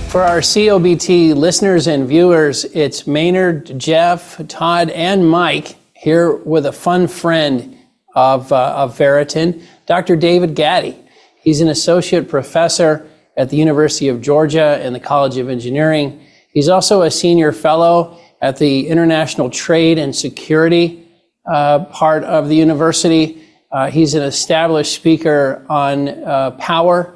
For our COBT listeners and viewers, it's Maynard, Jeff, Todd, and Mike here with a fun friend of Veriton, Dr. David Gattie. He's an associate professor at the University of Georgia and the College of Engineering. He's also a senior fellow at the International Trade and Security part of the university. He's an established speaker on power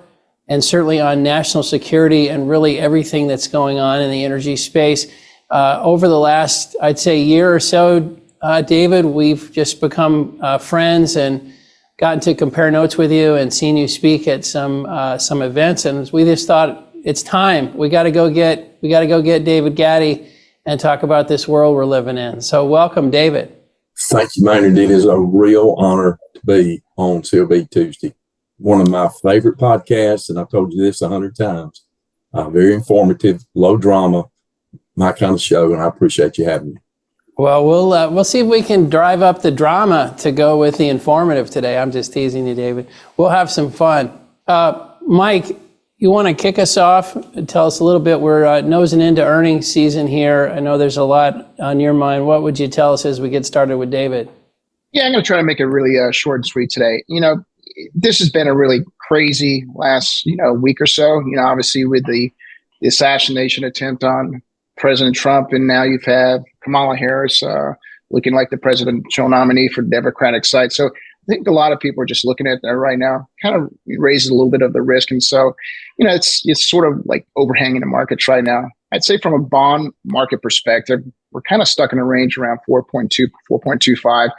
and certainly on national security and really everything that's going on in the energy space. Over the last, I'd say, year or so, David, we've just become friends and gotten to compare notes with you and seen you speak at some events. And we just thought it's time. We got to go get David Gattie and talk about this world we're living in. So welcome, David. Thank you, Maynard. It is a real honor to be on COB Tuesday. One of my favorite podcasts, and I've told you this 100 times. Very informative, low drama, my kind of show, and I appreciate you having me. Well, we'll see if we can drive up the drama to go with the informative today. I'm just teasing you, David. We'll have some fun. Mike, you want to kick us off and tell us a little bit? We're nosing into earnings season here. I know there's a lot on your mind. What would you tell us as we get started with David? Yeah, I'm going to try to make it really short and sweet today. This has been a really crazy last, week or so, obviously with the assassination attempt on President Trump. And now you've had Kamala Harris looking like the presidential nominee for the Democratic side. So I think a lot of people are just looking at that right now, kind of raises a little bit of the risk. And so, it's sort of like overhanging the markets right now. I'd say from a bond market perspective, we're kind of stuck in a range around 4.2, 4.25.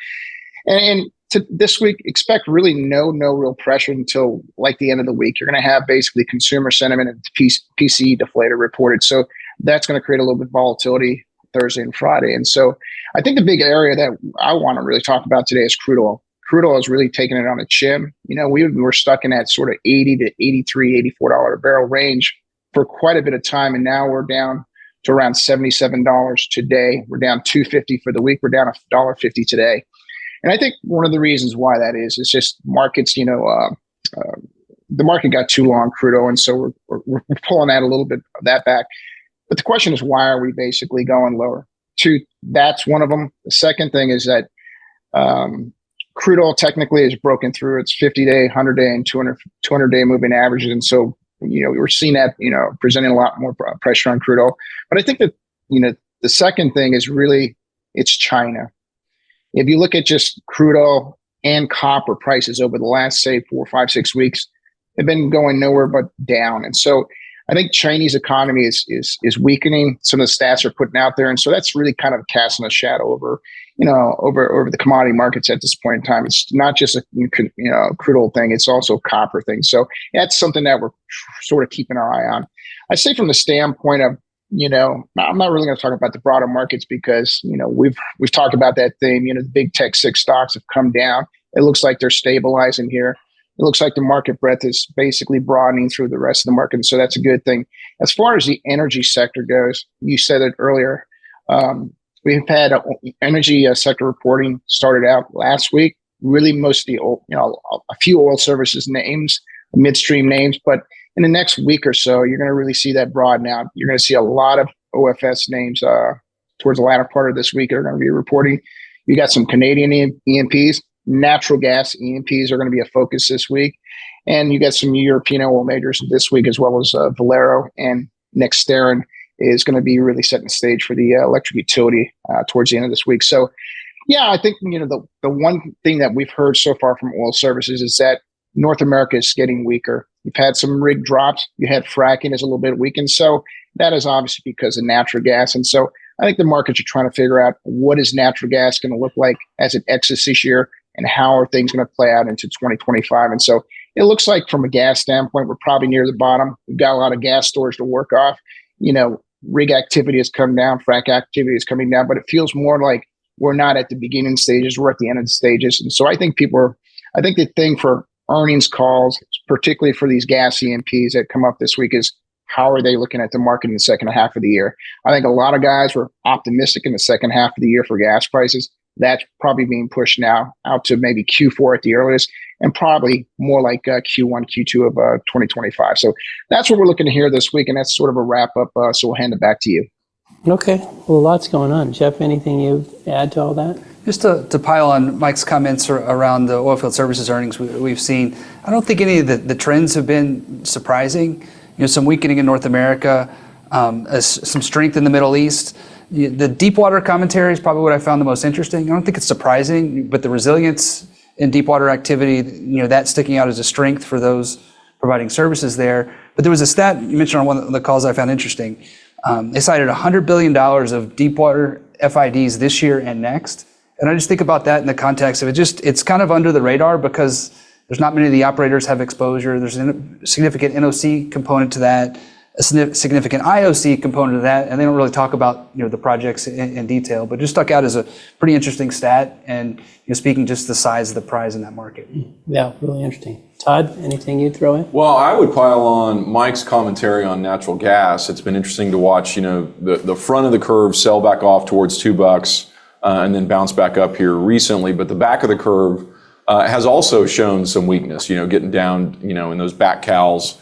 And to this week, expect really no real pressure until like the end of the week. You're going to have basically consumer sentiment and PCE deflator reported. So that's going to create a little bit of volatility Thursday and Friday. And so I think the big area that I want to really talk about today is crude oil. Crude oil is really taking it on a chin. We were stuck in that sort of $80 to $83, $84 a barrel range for quite a bit of time. And now we're down to around $77 today. We're down $2.50 for the week. We're down $1.50 today. And I think one of the reasons why that is just markets, the market got too long crude oil. And so we're pulling out a little bit of that back. But the question is, why are we basically going lower? That's one of them. The second thing is that crude oil technically is broken through its 50-day, 100-day, and 200-day moving averages. And so, we're seeing that, presenting a lot more pressure on crude oil. But I think that, the second thing is really, it's China. If you look at just crude oil and copper prices over the last, say, 4, 5, 6 weeks, they've been going nowhere but down. And so I think Chinese economy is weakening. Some of the stats are putting out there. And so that's really kind of casting a shadow over the commodity markets at this point in time. It's not just a crude oil thing. It's also a copper thing. So that's something that we're sort of keeping our eye on. I'd say from the standpoint of, I'm not really going to talk about the broader markets because, we've talked about that theme. The big tech 6 stocks have come down. It looks like they're stabilizing here. It looks like the market breadth is basically broadening through the rest of the market. And so that's a good thing. As far as the energy sector goes, you said it earlier. We've had energy sector reporting started out last week. Really, most of the a few oil services names, midstream names, but in the next week or so, you're going to really see that broaden out. You're going to see a lot of OFS names towards the latter part of this week that are going to be reporting. You got some Canadian E&Ps, natural gas E&Ps are going to be a focus this week. And you got some European oil majors this week, as well as Valero and Nexterin is going to be really setting the stage for the electric utility towards the end of this week. So, yeah, I think, the one thing that we've heard so far from oil services is that North America is getting weaker. You've had some rig drops. You had fracking is a little bit weakened. So that is obviously because of natural gas. And so I think the markets are trying to figure out what is natural gas going to look like as it exits this year and how are things going to play out into 2025. And so it looks like from a gas standpoint, we're probably near the bottom. We've got a lot of gas storage to work off. Rig activity has come down, frac activity is coming down, but it feels more like we're not at the beginning stages, we're at the end of the stages. And so I think the thing for earnings calls, particularly for these gas E&Ps that come up this week, is how are they looking at the market in the second half of the year? I think a lot of guys were optimistic in the second half of the year for gas prices. that's probably being pushed now out to maybe Q4 at the earliest, and probably more like Q1, Q2 of 2025. So that's what we're looking to hear this week, and that's sort of a wrap up. So we'll hand it back to you. Okay. Well, lots going on. Jeff, anything you add to all that? Just to pile on Mike's comments around the oilfield services earnings we've seen, I don't think any of the trends have been surprising. Some weakening in North America, some strength in the Middle East. The deep water commentary is probably what I found the most interesting. I don't think it's surprising, but the resilience in deep water activity, that's sticking out as a strength for those providing services there. But there was a stat you mentioned on one of the calls I found interesting. They cited $100 billion of deep water FIDs this year and next. And I just think about that in the context of it's kind of under the radar because there's not many of the operators have exposure. There's a significant NOC component to that, a significant IOC component to that, and they don't really talk about the projects in detail, but just stuck out as a pretty interesting stat and speaking just the size of the prize in that market. Yeah, really interesting. Todd, anything you'd throw in? Well, I would pile on Mike's commentary on natural gas. It's been interesting to watch, the front of the curve sell back off towards $2 and then bounce back up here recently, but the back of the curve has also shown some weakness, getting down, in those back cals,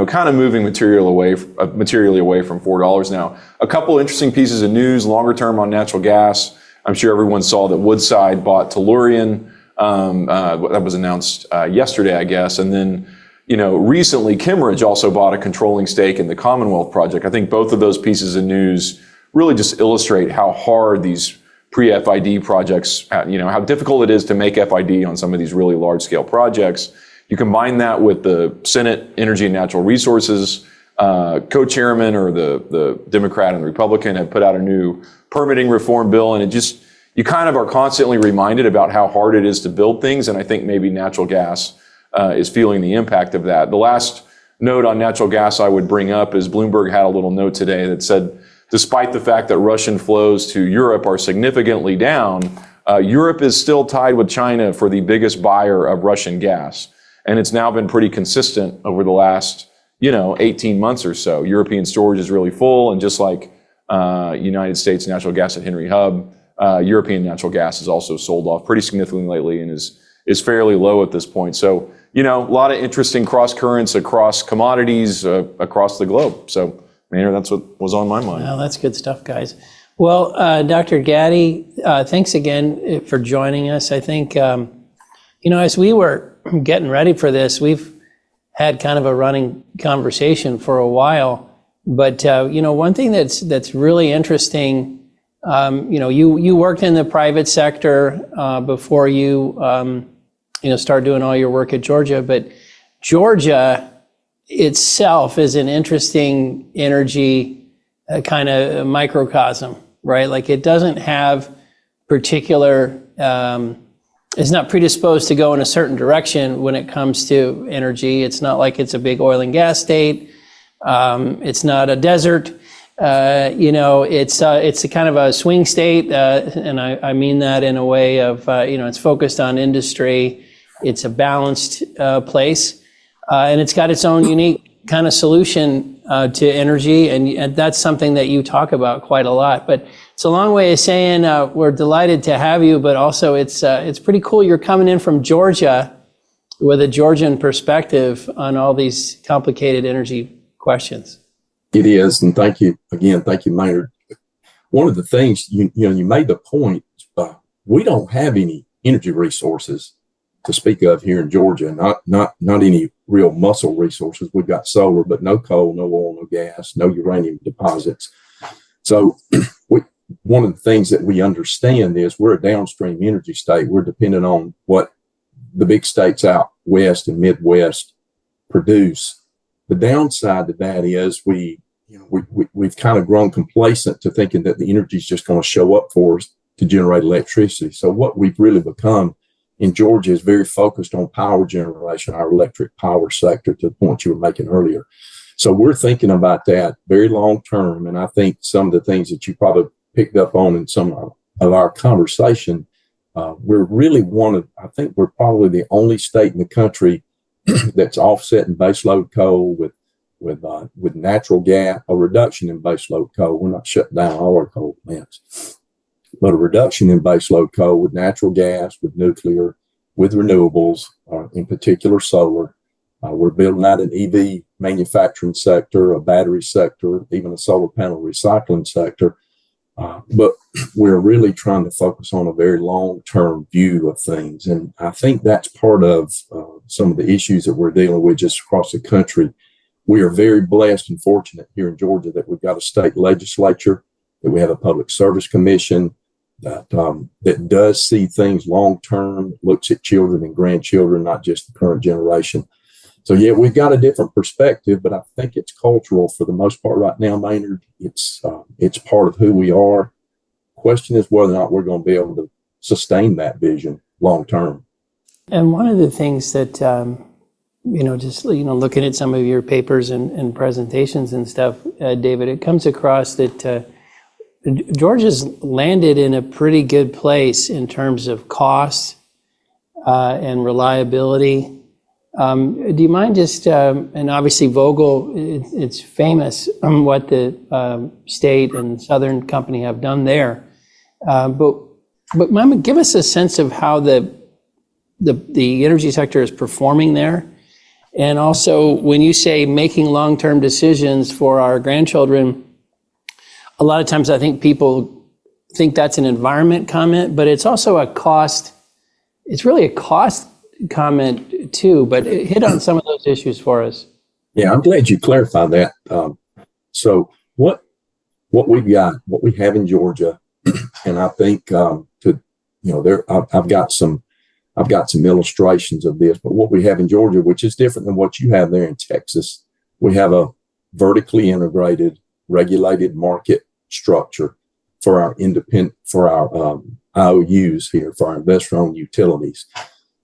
kind of moving materially away from $4 now. A couple interesting pieces of news, longer term on natural gas. I'm sure everyone saw that Woodside bought Tellurian. That was announced yesterday, I guess. And then, recently Kimmeridge also bought a controlling stake in the Commonwealth project. I think both of those pieces of news really just illustrate how hard these pre-FID projects, how difficult it is to make FID on some of these really large-scale projects. You combine that with the Senate Energy and Natural Resources co-chairman, or the Democrat and the Republican have put out a new permitting reform bill, and you kind of are constantly reminded about how hard it is to build things, and I think maybe natural gas is feeling the impact of that. The last note on natural gas I would bring up is Bloomberg had a little note today that said, despite the fact that Russian flows to Europe are significantly down, Europe is still tied with China for the biggest buyer of Russian gas. And it's now been pretty consistent over the last, 18 months or so. European storage is really full, and just like United States natural gas at Henry Hub, European natural gas is also sold off pretty significantly lately and is fairly low at this point. So, a lot of interesting cross currents across commodities across the globe. So, Maynard, that's what was on my mind. Well, that's good stuff, guys. Well, Dr. Gattie, thanks again for joining us. I think, as we were getting ready for this, we've had kind of a running conversation for a while. But, one thing that's really interesting, you worked in the private sector before you, started doing all your work at Georgia. But Georgia itself is an interesting energy kind of microcosm, right? Like it doesn't have particular, it's not predisposed to go in a certain direction when it comes to energy. It's not like it's a big oil and gas state. It's not a desert. It's a kind of a swing state, and I mean that in a way of, it's focused on industry. It's a balanced place. And it's got its own unique kind of solution to energy, and that's something that you talk about quite a lot. But it's a long way of saying we're delighted to have you, but also it's pretty cool you're coming in from Georgia with a Georgian perspective on all these complicated energy questions. It is, and thank you again. Thank you, Maynard. One of the things you made the point, we don't have any energy resources to speak of here in Georgia. Not any real muscle resources. We've got solar, but no coal, no oil, no gas, no uranium deposits. So one of the things that we understand is we're a downstream energy state. We're dependent on what the big states out west and Midwest produce. The downside to that is we've kind of grown complacent to thinking that the energy is just going to show up for us to generate electricity. So what we've really become in Georgia is very focused on power generation, our electric power sector, to the point you were making earlier. So we're thinking about that very long term. And I think some of the things that you probably picked up on in some of our conversation, we're really I think we're probably the only state in the country that's offsetting baseload coal with natural gas, a reduction in baseload coal. We're not shutting down all our coal plants. but a reduction in baseload coal with natural gas, with nuclear, with renewables, in particular solar. We're building out an EV manufacturing sector, a battery sector, even a solar panel recycling sector. But we're really trying to focus on a very long-term view of things. And I think that's part of some of the issues that we're dealing with just across the country. We are very blessed and fortunate here in Georgia that we've got a state legislature, that we have a public service commission that does see things long-term, looks at children and grandchildren, not just the current generation. So, yeah, we've got a different perspective, but I think it's cultural for the most part right now, Maynard. It's part of who we are. Question is whether or not we're going to be able to sustain that vision long term. And one of the things that, looking at some of your papers and presentations and stuff, David, it comes across that Georgia's landed in a pretty good place in terms of cost and reliability. Do you mind just, and obviously Vogel, it's famous what the state and Southern Company have done there. But Mama, give us a sense of how the energy sector is performing there. And also, when you say making long-term decisions for our grandchildren, a lot of times I think people think that's an environment comment, but it's also a cost. It's really a cost comment too, but hit on some of those issues for us. Yeah, I'm glad you clarified that. So what we've got, what we have in Georgia, and I think I've got some illustrations of this, but what we have in Georgia, which is different than what you have there in Texas, we have a vertically integrated, regulated market structure for our IOUs here, for our investor-owned utilities.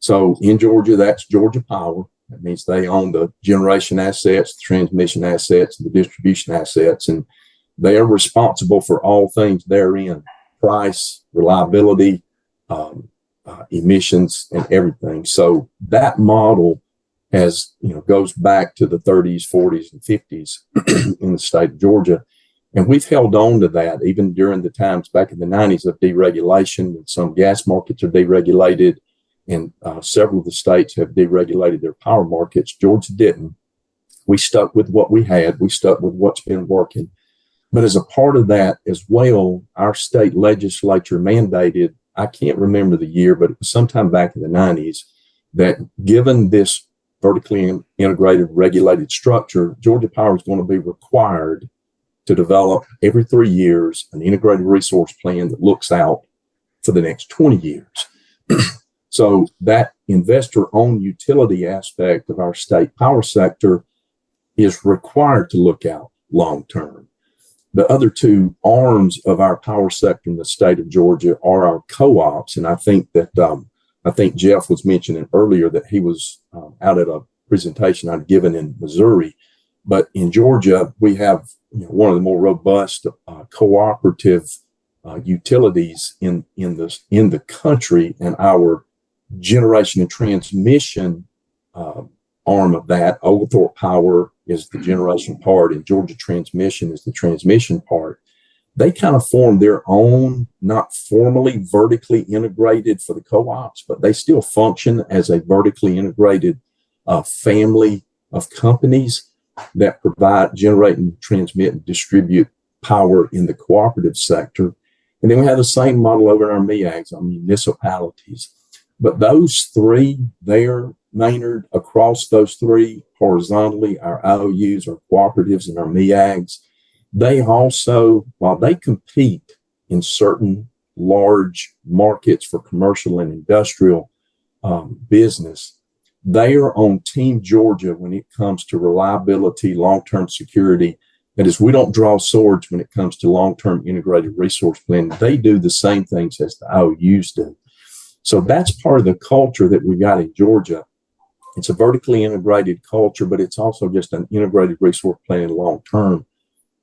So in Georgia, that's Georgia Power. That means they own the generation assets, the transmission assets, the distribution assets, and they are responsible for all things therein: price, reliability, emissions, and everything. So that model goes back to the 30s, 40s, and 50s in the state of Georgia. And we've held on to that even during the times back in the 90s of deregulation. And some gas markets are deregulated, and several of the states have deregulated their power markets. Georgia didn't. We stuck with what we had. We stuck with what's been working. But as a part of that as well, our state legislature mandated, I can't remember the year, but it was sometime back in the 90s, that given this vertically integrated regulated structure, Georgia Power is going to be required to develop every 3 years an integrated resource plan that looks out for the next 20 years. So that investor-owned utility aspect of our state power sector is required to look out long-term. The other two arms of our power sector in the state of Georgia are our co-ops. And I think Jeff was mentioning earlier that he was out at a presentation I'd given in Missouri. But in Georgia, we have one of the more robust cooperative utilities in the country, and our generation and transmission arm of that, Oglethorpe Power is the generation part, and Georgia Transmission is the transmission part. They kind of form their own, not formally vertically integrated for the co-ops, but they still function as a vertically integrated family of companies that provide, generate, and transmit and distribute power in the cooperative sector. And then we have the same model over in our MEAGs, our municipalities. But those three there, Maynard, across those three horizontally, our IOUs, our cooperatives, and our MEAGs, they also, while they compete in certain large markets for commercial and industrial business, they are on Team Georgia when it comes to reliability, long-term security. That is, we don't draw swords when it comes to long-term integrated resource planning. They do the same things as the IOUs do. So that's part of the culture that we got in Georgia. It's a vertically integrated culture, but it's also just an integrated resource planning long-term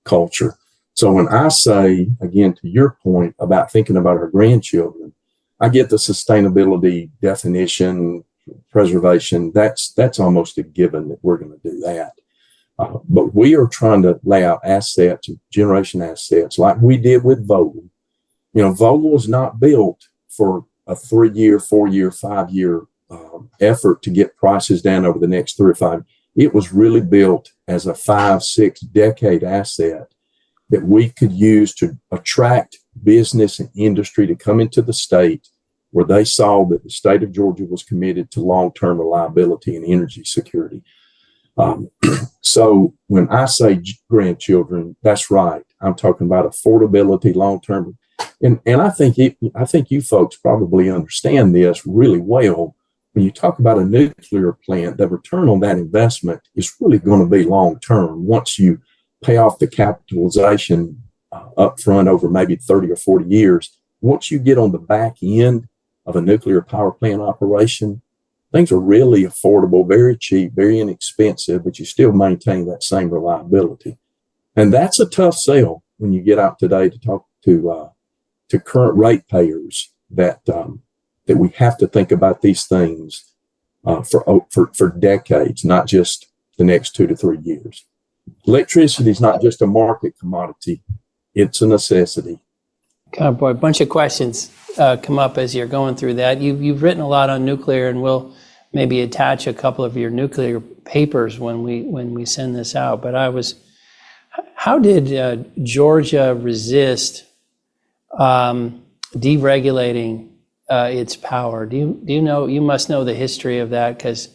culture. So when I say, again, to your point about thinking about our grandchildren, I get the sustainability definition, preservation. That's almost a given that we're going to do that. But we are trying to lay out assets, generation assets, like we did with Vogel, Vogtle was not built for a 3-year, 4-year, 5-year effort to get prices down over the next 3 or 5. It was really built as a 5-6 decade asset that we could use to attract business and industry to come into the state, where they saw that the state of Georgia was committed to long-term reliability and energy security. So when I say grandchildren, that's right. I'm talking about affordability, long-term. And I think you folks probably understand this really well. When you talk about a nuclear plant, the return on that investment is really going to be long-term. Once you pay off the capitalization up front over maybe 30 or 40 years, once you get on the back end of a nuclear power plant operation, things are really affordable, very cheap, very inexpensive, but you still maintain that same reliability. And that's a tough sell when you get out today to talk to current ratepayers that we have to think about these things for decades, not just the next 2 to 3 years. Electricity is not just a market commodity; it's a necessity. God, boy, a bunch of questions come up as you're going through that. You've written a lot on nuclear, and we'll maybe attach a couple of your nuclear papers when we send this out. But how did Georgia resist deregulating its power? Do you know? You must know the history of that, because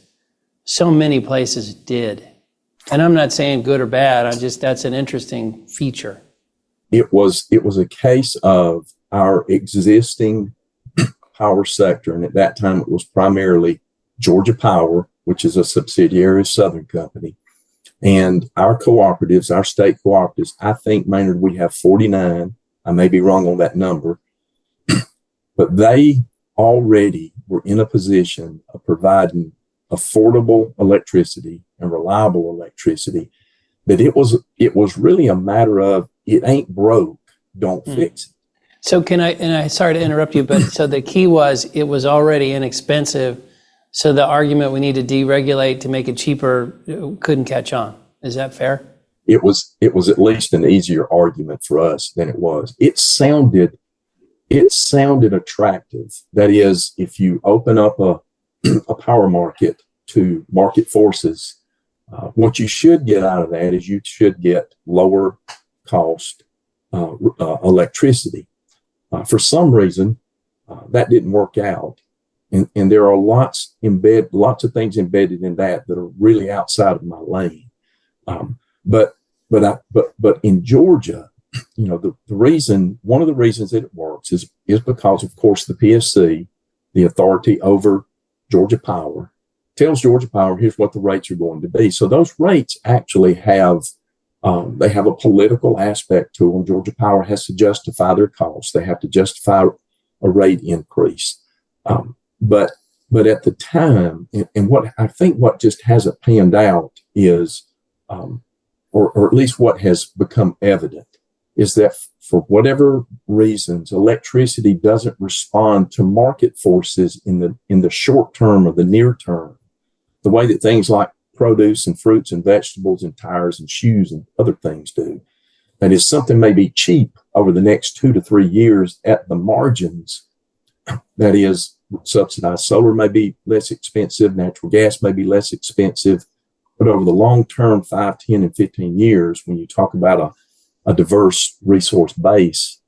so many places did. And I'm not saying good or bad. That's an interesting feature. It was a case of our existing power sector, and at that time it was primarily Georgia Power, which is a subsidiary of Southern Company, and our cooperatives, our state cooperatives. I think, Maynard, we have 49. I may be wrong on that number, but they already were in a position of providing affordable electricity and reliable electricity, that it was really a matter of, it ain't broke, don't fix it. So sorry to interrupt you, but so the key was it was already inexpensive. So the argument we need to deregulate to make it cheaper couldn't catch on. Is that fair? It was at least an easier argument for us than it was. It sounded attractive. That is, if you open up a power market to market forces, what you should get out of that is you should get lower cost electricity. For some reason, that didn't work out, and there are lots of things embedded in that are really outside of my lane. But in Georgia, the reason, one of the reasons that it works is because, of course, the PSC, the authority over Georgia Power, tells Georgia Power, here's what the rates are going to be. So those rates actually have a political aspect to them. Georgia Power has to justify their costs. They have to justify a rate increase. But at the time, and what just hasn't panned out is, or at least what has become evident, is that for whatever reasons, electricity doesn't respond to market forces in the short term or the near term, the way that things like produce and fruits and vegetables and tires and shoes and other things do. That is, something may be cheap over the next 2 to 3 years at the margins. That is, subsidized solar may be less expensive, natural gas may be less expensive, but over the long term, 5, 10, and 15 years, when you talk about a diverse resource base,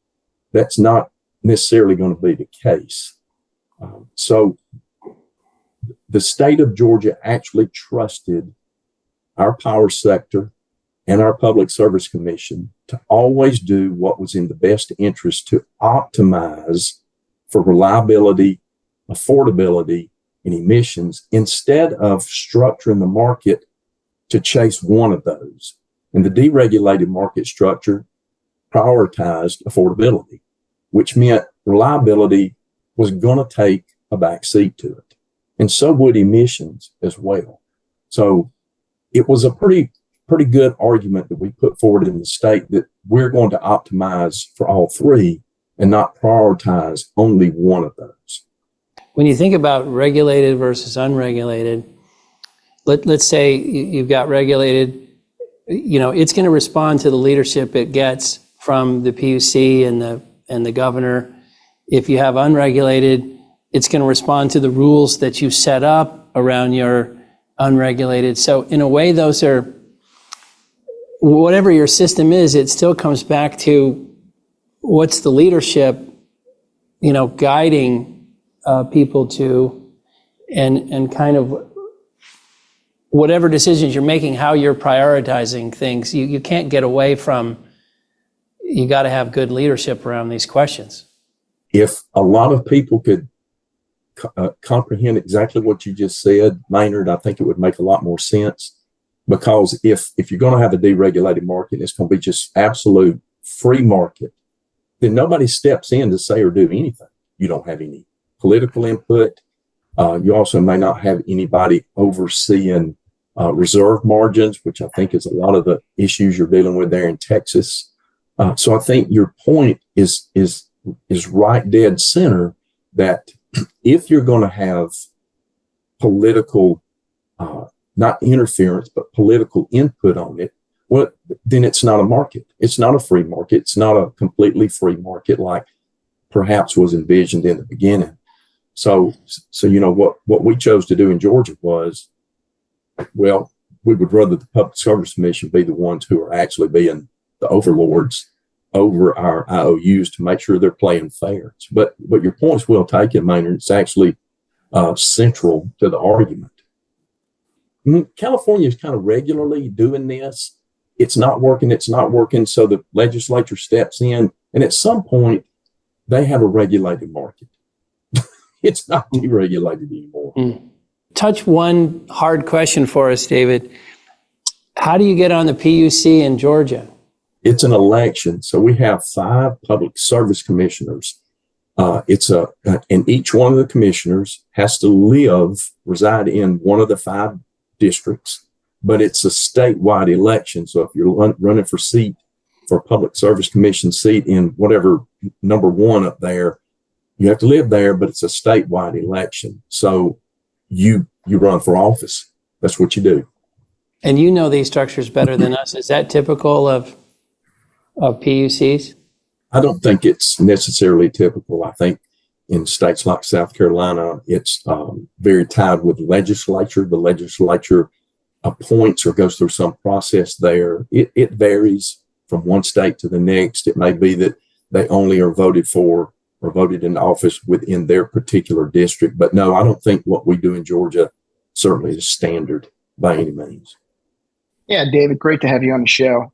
that's not necessarily going to be the case. So the state of Georgia actually trusted our power sector and our Public Service Commission to always do what was in the best interest to optimize for reliability, affordability, and emissions, instead of structuring the market to chase one of those. And the deregulated market structure prioritized affordability, which meant reliability was going to take a back seat to it. And so would emissions as well. So it was a pretty good argument that we put forward in the state that we're going to optimize for all three and not prioritize only one of those. When you think about regulated versus unregulated, let's say you've got regulated, it's going to respond to the leadership it gets from the PUC and the governor If you have unregulated, it's going to respond to the rules that you set up around your unregulated. So in a way, those are, whatever your system is, it still comes back to what's the leadership, guiding people to, and kind of whatever decisions you're making, how you're prioritizing things. You can't get away from, you got to have good leadership around these questions. If a lot of people could comprehend exactly what you just said, Maynard, I think it would make a lot more sense. Because if you're going to have a deregulated market, it's going to be just absolute free market, then nobody steps in to say or do anything. You don't have any political input. You also may not have anybody overseeing reserve margins, which I think is a lot of the issues you're dealing with there in Texas. So I think your point is right dead center, that if you're going to have political, not interference, but political input on it, well, then it's not a market. It's not a free market. It's not a completely free market like perhaps was envisioned in the beginning. So what we chose to do in Georgia was, well, we would rather the Public Service Commission be the ones who are actually being the overlords over our IOUs to make sure they're playing fair. But your point's well taken, Maynard. It's actually central to the argument. California is kind of regularly doing this. It's not working. So the legislature steps in, and at some point, they have a regulated market. It's not deregulated anymore. Touch one hard question for us, David. How do you get on the PUC in Georgia? It's an election. So we have 5 public service commissioners. And each one of the commissioners has to reside in one of the 5 districts, but it's a statewide election. So if you're running for public service commission seat in whatever number 1 up there, you have to live there, but it's a statewide election. So you run for office. That's what you do. And you know these structures better than us. Is that typical of PUCs? I don't think it's necessarily typical. I think in states like South Carolina, it's very tied with the legislature. The legislature appoints or goes through some process there. It varies from one state to the next. It may be that they only are voted for or voted in office within their particular district. But no, I don't think what we do in Georgia certainly is standard by any means. Yeah, David, great to have you on the show.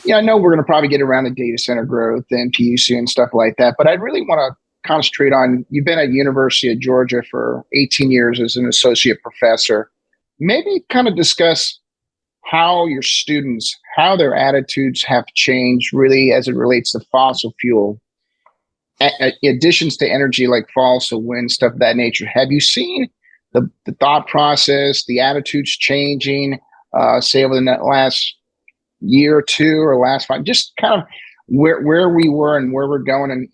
Yeah, I know we're going to probably get around the data center growth and PUC and stuff like that, but I really want to concentrate on, you've been at University of Georgia for 18 years as an associate professor. Maybe kind of discuss how your students, how their attitudes have changed really as it relates to fossil fuel, additions to energy like fossil wind, stuff of that nature. Have you seen the thought process, the attitudes changing, say over the last year or 2 or last 5, just kind of where we were and where we're going, and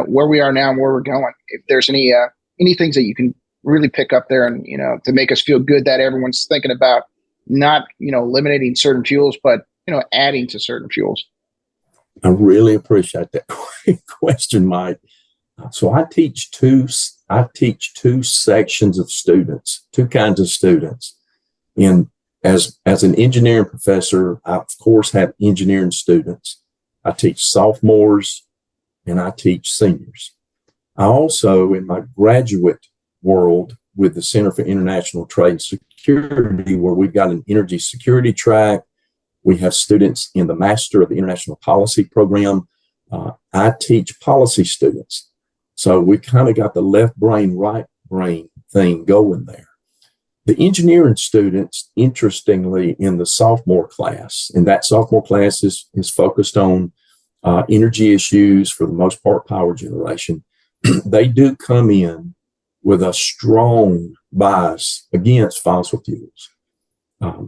where we are now and where we're going? If there's any things that you can really pick up there and to make us feel good that everyone's thinking about not eliminating certain fuels, but adding to certain fuels. I really appreciate that question, Mike. So I teach two sections of students, 2 kinds of students. As an engineering professor, I of course have engineering students. I teach sophomores and I teach seniors. I also, in my graduate world with the Center for International Trade and Security, where we've got an energy security track, we have students in the Master of the International Policy program. I teach policy students. So we kind of got the left brain, right brain thing going there. The engineering students, interestingly, in the sophomore class, and that sophomore class is focused on energy issues, for the most part, power generation. They do come in with a strong bias against fossil fuels.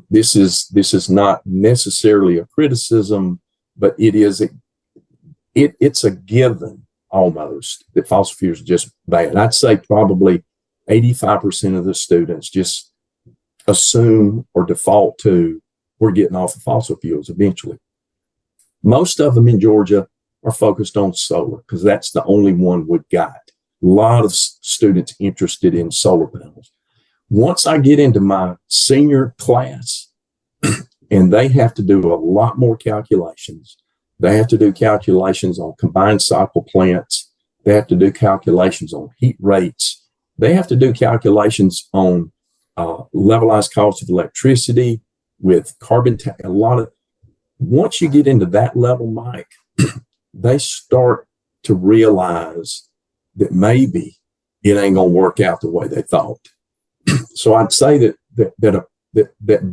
This is not necessarily a criticism, but it's a given almost that fossil fuels are just bad. I'd say probably 85% of the students just assume or default to, we're getting off of fossil fuels eventually. Most of them in Georgia are focused on solar because that's the only one we've got. A lot of students interested in solar panels. Once I get into my senior class and they have to do a lot more calculations, they have to do calculations on combined cycle plants. They have to do calculations on heat rates. They have to do calculations on levelized cost of electricity with carbon tax. Once you get into that level, Mike, they start to realize that maybe it ain't going to work out the way they thought. So I'd say that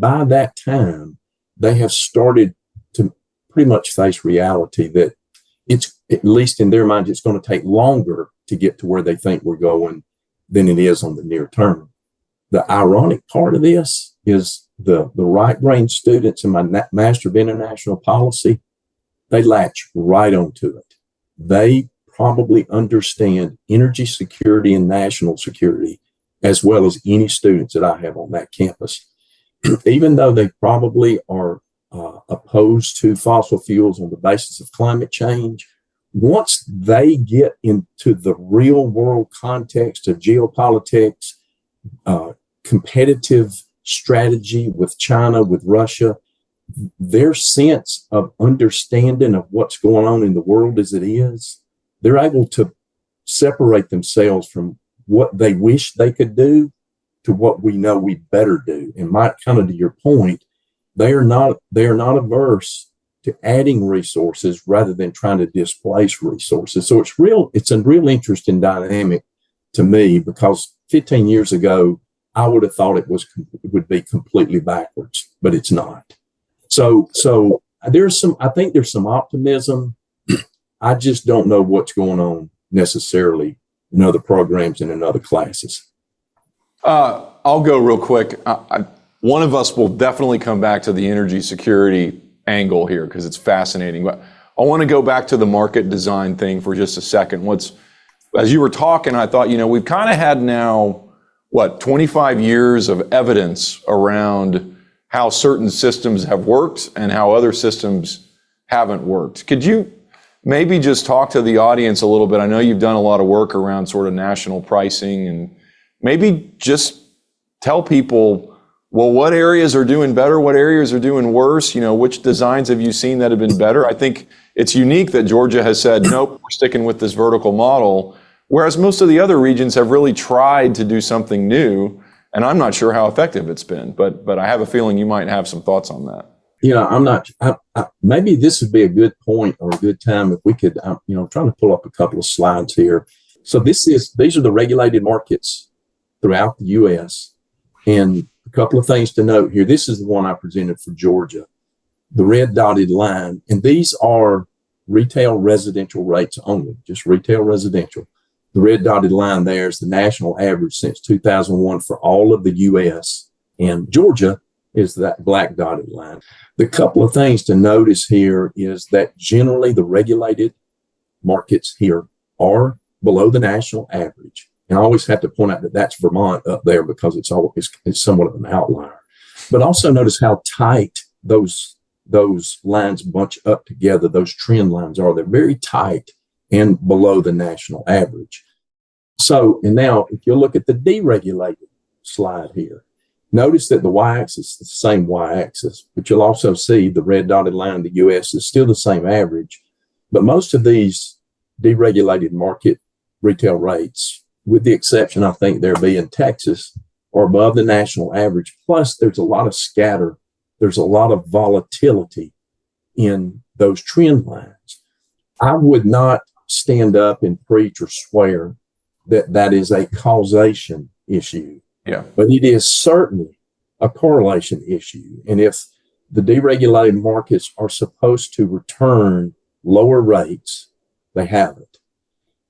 by that time, they have started to pretty much face reality that it's, at least in their minds, it's going to take longer to get to where they think we're going than it is on the near term. The ironic part of this is the right-brain students in my Master of International Policy, they latch right onto it. They probably understand energy security and national security as well as any students that I have on that campus. Even though they probably are opposed to fossil fuels on the basis of climate change, once they get into the real world context of geopolitics, competitive strategy with China, with Russia, their sense of understanding of what's going on in the world as it is, they're able to separate themselves from what they wish they could do to what we know we better do. And Mike, kind of to your point, they are not averse to adding resources rather than trying to displace resources. So it's a real interesting dynamic to me, because 15 years ago, I would have thought it would be completely backwards, but it's not. So I think there's some optimism. I just don't know what's going on necessarily in other programs and in other classes. I'll go real quick. One of us will definitely come back to the energy security angle here because it's fascinating. But I want to go back to the market design thing for just a second. As you were talking, I thought, we've kind of had now, 25 years of evidence around how certain systems have worked and how other systems haven't worked. Could you maybe just talk to the audience a little bit? I know you've done a lot of work around sort of national pricing, and maybe just tell people, well, what areas are doing better? What areas are doing worse? Which designs have you seen that have been better? I think it's unique that Georgia has said, nope, we're sticking with this vertical model, whereas most of the other regions have really tried to do something new, and I'm not sure how effective it's been, but I have a feeling you might have some thoughts on that. Maybe this would be a good point or a good time if we could, trying to pull up a couple of slides here. So these are the regulated markets throughout the U.S. And a couple of things to note here. This is the one I presented for Georgia, the red dotted line. And these are retail residential rates only, just retail residential. The red dotted line there is the national average since 2001 for all of the U.S. And Georgia is that black dotted line. The couple of things to notice here is that generally the regulated markets here are below the national average. And I always have to point out that that's Vermont up there because it's somewhat of an outlier. But also notice how tight those lines bunch up together, those trend lines are. They're very tight and below the national average. So, and now if you look at the deregulated slide here, notice that the y-axis is the same y-axis, but you'll also see the red dotted line, the U.S. is still the same average. But most of these deregulated market retail rates, with the exception, I think there be in Texas, are above the national average. Plus, there's a lot of scatter. There's a lot of volatility in those trend lines. I would not stand up and preach or swear that that is a causation issue. Yeah. But it is certainly a correlation issue. And if the deregulated markets are supposed to return lower rates, they haven't.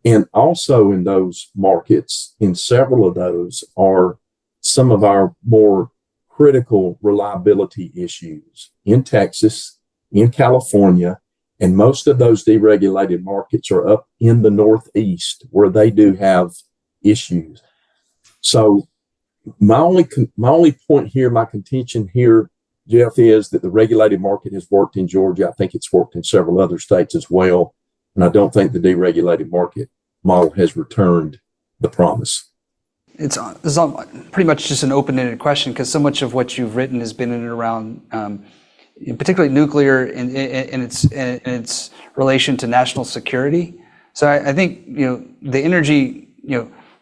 And also in those markets, in several of those, are some of our more critical reliability issues in Texas, in California, and most of those deregulated markets are up in the Northeast where they do have issues. So my only point here, my contention here, Jeff, is that the regulated market has worked in Georgia. I think it's worked in several other states as well. And I don't think the deregulated market model has returned the promise. It's pretty much just an open-ended question, because so much of what you've written has been in and around, particularly nuclear and its relation to national security. So I think the energy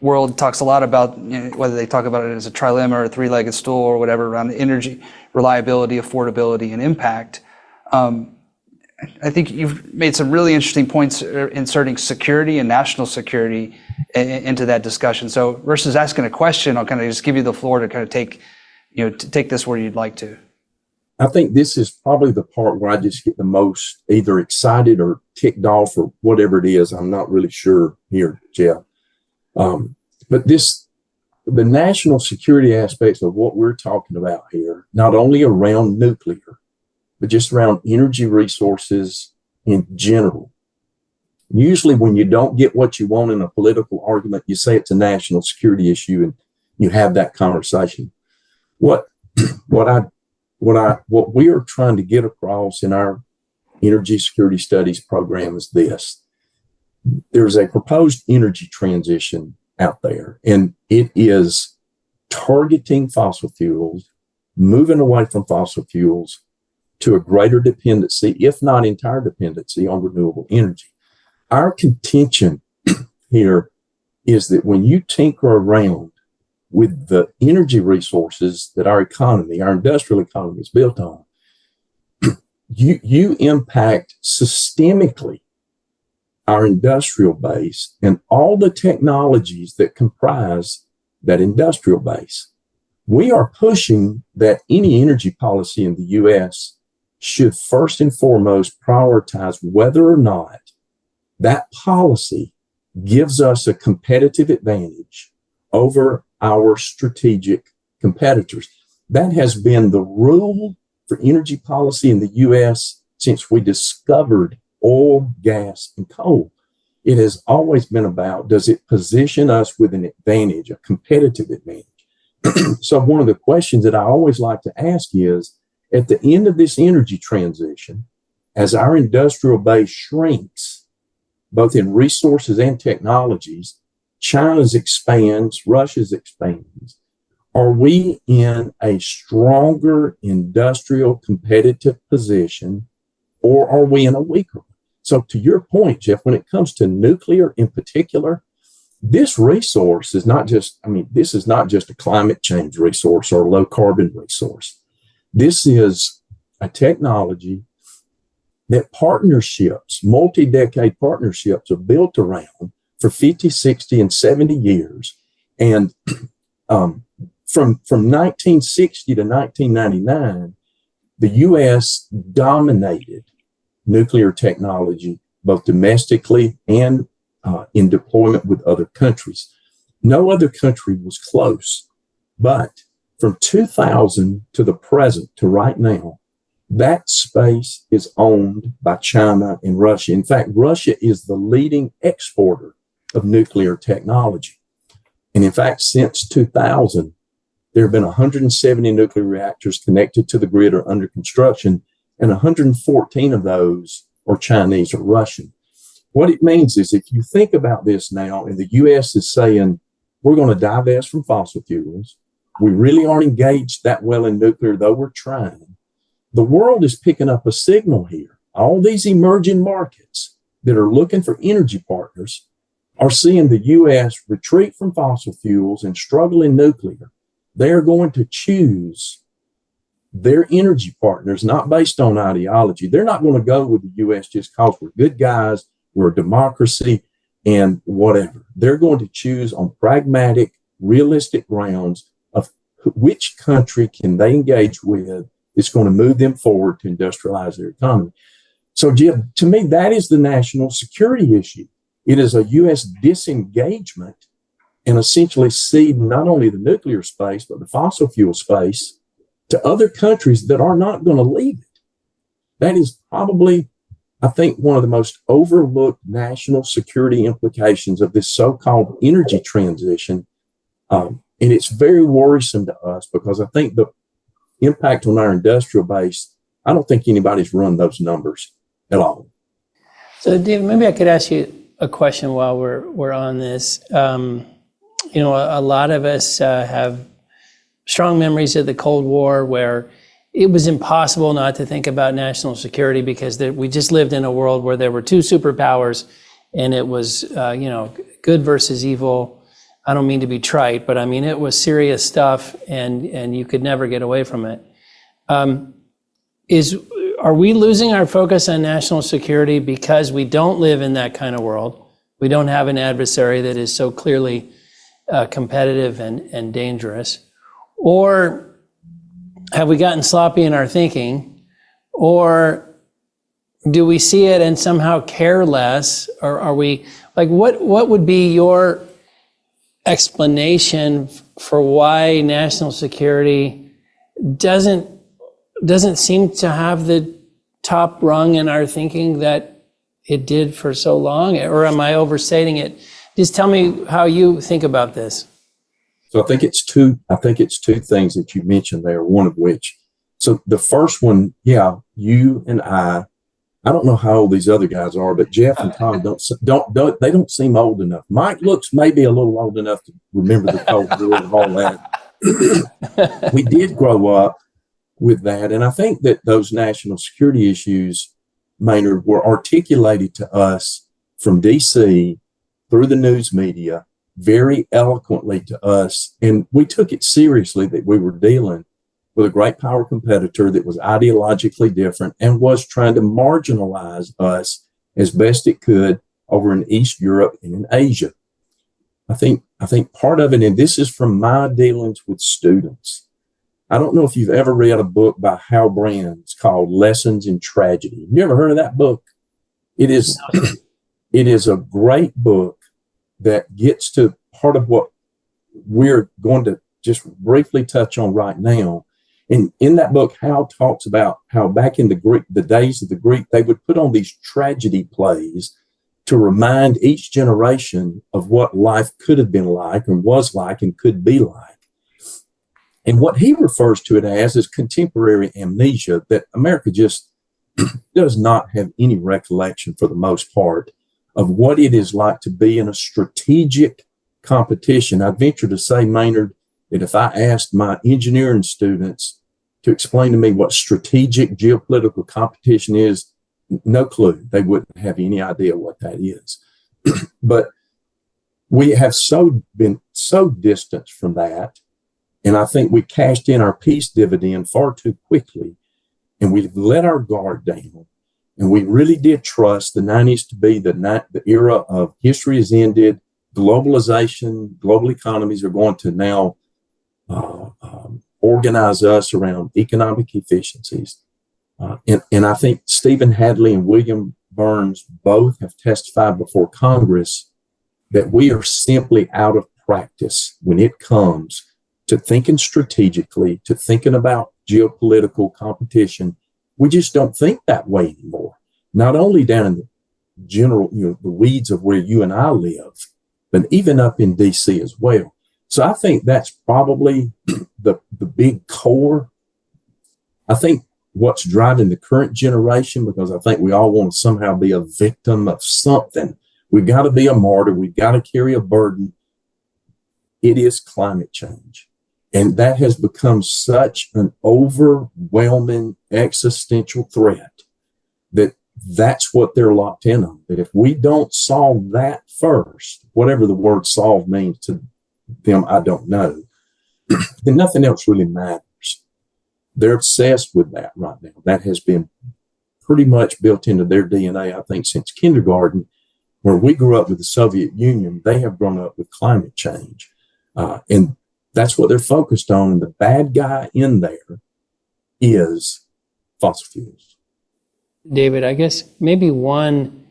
world talks a lot about whether they talk about it as a trilemma or a three-legged stool or whatever around energy reliability, affordability, and impact. I think you've made some really interesting points inserting security and national security into that discussion. So versus asking a question, I'll kind of just give you the floor to kind of take this where you'd like to. I think this is probably the part where I just get the most either excited or ticked off or whatever it is. I'm not really sure here, Jeff. But the national security aspects of what we're talking about here, not only around nuclear, but just around energy resources in general. Usually when you don't get what you want in a political argument, you say it's a national security issue and you have that conversation. What we are trying to get across in our energy security studies program is this. There's a proposed energy transition out there, and it is targeting fossil fuels, moving away from fossil fuels to a greater dependency, if not entire dependency, on renewable energy. Our contention here is that when you tinker around with the energy resources that our economy, our industrial economy is built on, you impact systemically our industrial base and all the technologies that comprise that industrial base. We are pushing that any energy policy in the U.S. should first and foremost prioritize whether or not that policy gives us a competitive advantage over our strategic competitors. That has been the rule for energy policy in the U.S. since we discovered oil, gas, and coal. It has always been about, does it position us with an advantage, a competitive advantage? So one of the questions that I always like to ask is, at the end of this energy transition, as our industrial base shrinks, both in resources and technologies, China's expands, Russia's expands. Are we in a stronger industrial competitive position, or are we in a weaker one? So to your point, Jeff, when it comes to nuclear in particular, this resource is not just, this is not just a climate change resource or a low carbon resource. This is a technology that partnerships, multi-decade partnerships are built around for 50, 60, and 70 years. And from 1960 to 1999, the U.S. dominated nuclear technology, both domestically and in deployment with other countries. No other country was close. But from 2000 to the present, to right now, that space is owned by China and Russia. In fact, Russia is the leading exporter of nuclear technology. And in fact, since 2000, there have been 170 nuclear reactors connected to the grid or under construction, and 114 of those are Chinese or Russian. What it means is, if you think about this now, and the U.S. is saying, we're going to divest from fossil fuels, we really aren't engaged that well in nuclear, though we're trying. The world is picking up a signal here. All these emerging markets that are looking for energy partners are seeing the U.S. retreat from fossil fuels and struggle in nuclear. They're going to choose their energy partners, not based on ideology. They're not going to go with the U.S. just because we're good guys, we're a democracy, and whatever. They're going to choose on pragmatic, realistic grounds of which country can they engage with that's going to move them forward to industrialize their economy. So, Jim, to me, that is the national security issue. It is a U.S. disengagement and essentially cede not only the nuclear space, but the fossil fuel space to other countries that are not going to leave it. That is probably, I think, one of the most overlooked national security implications of this so-called energy transition. And it's very worrisome to us because I think the impact on our industrial base, I don't think anybody's run those numbers at all. So, David, maybe I could ask you a question while we're on this. A lot of us have strong memories of the Cold War, where it was impossible not to think about national security because we just lived in a world where there were two superpowers, and it was good versus evil. I don't mean to be trite, but I mean it was serious stuff, and you could never get away from it. Are we losing our focus on national security because we don't live in that kind of world? We don't have an adversary that is so clearly competitive and dangerous? Or have we gotten sloppy in our thinking? Or do we see it and somehow care less? Or are we, like, what would be your explanation for why national security doesn't seem to have the top rung in our thinking that it did for so long? Or am I overstating it? Just tell me how you think about this. So I think it's two things that you mentioned there, one of which, so the first one, you and I don't know how old these other guys are, but Jeff and Tom don't seem old enough. Mike looks maybe a little old enough to remember the Cold War and all that. We did grow up with that. And I think that those national security issues, Maynard, were articulated to us from DC through the news media very eloquently to us. And we took it seriously that we were dealing with a great power competitor that was ideologically different and was trying to marginalize us as best it could over in East Europe and in Asia. I think part of it, and this is from my dealings with students, I don't know if you've ever read a book by Hal Brands called Lessons in Tragedy. You ever heard of that book? It is a great book that gets to part of what we're going to just briefly touch on right now. And in that book, Hal talks about how back in the days of the Greek, they would put on these tragedy plays to remind each generation of what life could have been like and was like and could be like. And what he refers to it as is contemporary amnesia, that America just does not have any recollection for the most part of what it is like to be in a strategic competition. I venture to say, Maynard, that if I asked my engineering students to explain to me what strategic geopolitical competition is, no clue. They wouldn't have any idea what that is. But we have been so distant from that. And I think we cashed in our peace dividend far too quickly. And we've let our guard down. And we really did trust the 90s to be the era of history has ended, globalization, global economies are going to now organize us around economic efficiencies. And I think Stephen Hadley and William Burns both have testified before Congress that we are simply out of practice when it comes to thinking strategically, to thinking about geopolitical competition. We just don't think that way anymore. Not only down in the general, the weeds of where you and I live, but even up in DC as well. So I think that's probably the big core. I think what's driving the current generation, because I think we all want to somehow be a victim of something. We've got to be a martyr. We've got to carry a burden. It is climate change. And that has become such an overwhelming existential threat that that's what they're locked in on. That if we don't solve that first, whatever the word solve means to them, I don't know, then nothing else really matters. They're obsessed with that right now. That has been pretty much built into their DNA, I think, since kindergarten. Where we grew up with the Soviet Union, they have grown up with climate change. And that's what they're focused on. And the bad guy in there is fossil fuels. David, I guess maybe one,